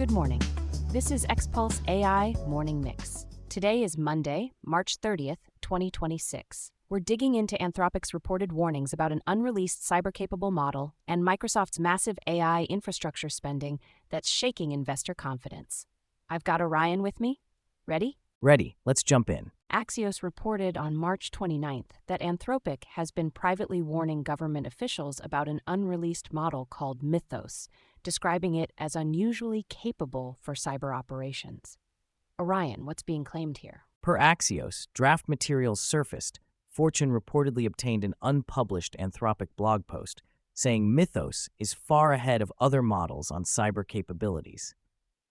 Good morning. This is XPulse AI Morning Mix. Today is Monday, March 30th, 2026. We're digging into Anthropic's reported warnings about an unreleased cyber-capable model and Microsoft's massive AI infrastructure spending that's shaking investor confidence. I've got Orion with me. Ready? Ready. Let's jump in. Axios reported on March 29th that Anthropic has been privately warning government officials about an unreleased model called Mythos, describing it as unusually capable for cyber operations. Orion, what's being claimed here? Per Axios, draft materials surfaced. Fortune reportedly obtained an unpublished Anthropic blog post saying Mythos is far ahead of other models on cyber capabilities.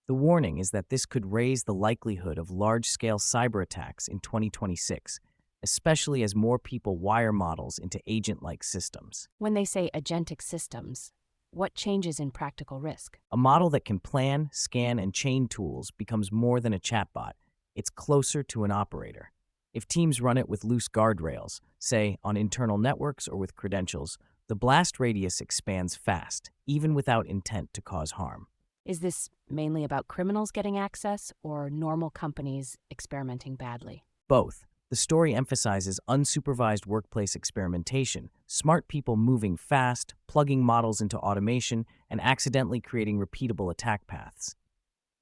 The warning is that this could raise the likelihood of large-scale cyber attacks in 2026, especially as more people wire models into agent-like systems. When they say agentic systems, what changes in practical risk? A model that can plan, scan, and chain tools becomes more than a chatbot. It's closer to an operator. If teams run it with loose guardrails, say on internal networks or with credentials, the blast radius expands fast, even without intent to cause harm. Is this mainly about criminals getting access or normal companies experimenting badly? Both. The story emphasizes unsupervised workplace experimentation, smart people moving fast, plugging models into automation, and accidentally creating repeatable attack paths.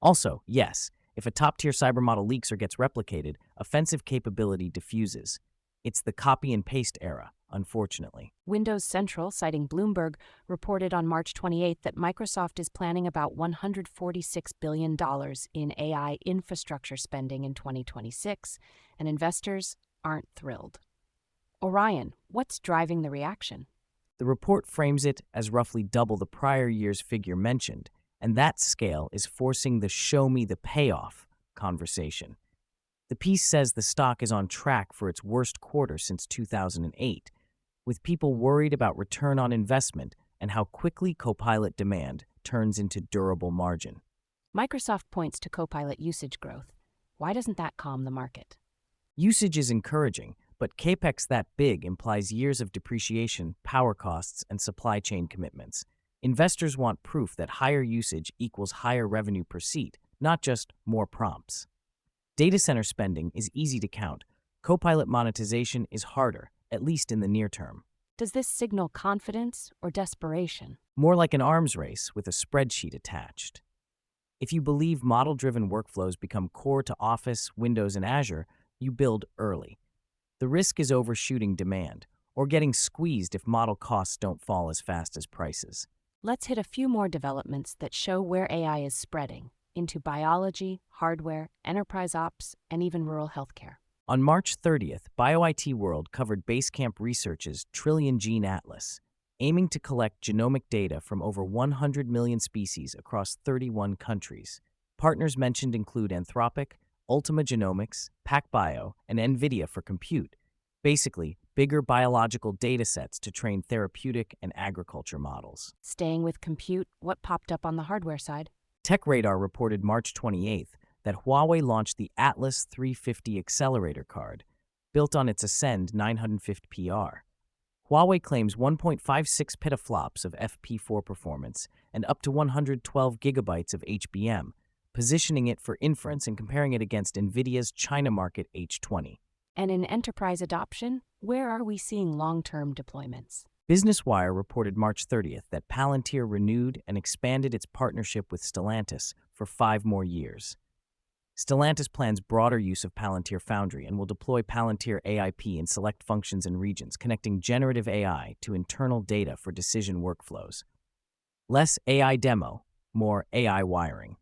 Also, yes, if a top-tier cyber model leaks or gets replicated, offensive capability diffuses. It's the copy-and-paste era, unfortunately. Windows Central, citing Bloomberg, reported on March 28 that Microsoft is planning about $146 billion in AI infrastructure spending in 2026, and investors aren't thrilled. Orion, what's driving the reaction? The report frames it as roughly double the prior year's figure mentioned, and that scale is forcing the show me the payoff conversation. The piece says the stock is on track for its worst quarter since 2008, with people worried about return on investment and how quickly Copilot demand turns into durable margin. Microsoft points to Copilot usage growth. Why doesn't that calm the market? Usage is encouraging, but capex that big implies years of depreciation, power costs, and supply chain commitments. Investors want proof that higher usage equals higher revenue per seat, not just more prompts. Data center spending is easy to count. Copilot monetization is harder, at least in the near term. Does this signal confidence or desperation? More like an arms race with a spreadsheet attached. If you believe model-driven workflows become core to Office, Windows, and Azure, you build early. The risk is overshooting demand, or getting squeezed if model costs don't fall as fast as prices. Let's hit a few more developments that show where AI is spreading into biology, hardware, enterprise ops, and even rural healthcare. On March 30th, BioIT World covered Basecamp Research's Trillion Gene Atlas, aiming to collect genomic data from over 100 million species across 31 countries. Partners mentioned include Anthropic, Ultima Genomics, PacBio, and NVIDIA for compute. Basically, bigger biological datasets to train therapeutic and agriculture models. Staying with compute, what popped up on the hardware side? TechRadar reported March 28th that Huawei launched the Atlas 350 accelerator card, built on its Ascend 950 PR. Huawei claims 1.56 petaflops of FP4 performance and up to 112 gigabytes of HBM, positioning it for inference and comparing it against NVIDIA's China market H20. And in enterprise adoption, where are we seeing long-term deployments? Business Wire reported March 30th that Palantir renewed and expanded its partnership with Stellantis for 5 more years. Stellantis plans broader use of Palantir Foundry and will deploy Palantir AIP in select functions and regions, connecting generative AI to internal data for decision workflows. Less AI demo, more AI wiring.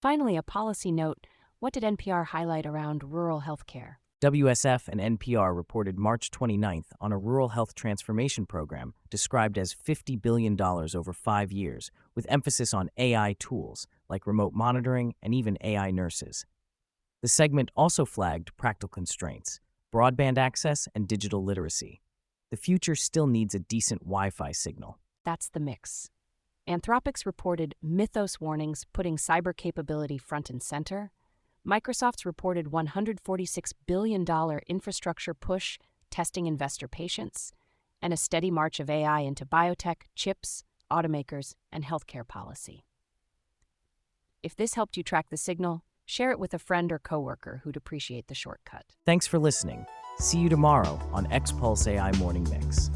Finally, a policy note. What did NPR highlight around rural healthcare? WSF and NPR reported March 29th on a rural health transformation program described as $50 billion over 5 years, with emphasis on AI tools like remote monitoring and even AI nurses. The segment also flagged practical constraints, broadband access, and digital literacy. The future still needs a decent Wi-Fi signal. That's the mix. Anthropic's reported Mythos warnings putting cyber capability front and center. Microsoft's reported $146 billion infrastructure push testing investor patience, and a steady march of AI into biotech, chips, automakers, and healthcare policy. If this helped you track the signal, share it with a friend or coworker who'd appreciate the shortcut. Thanks for listening. See you tomorrow on X Pulse AI Morning Mix.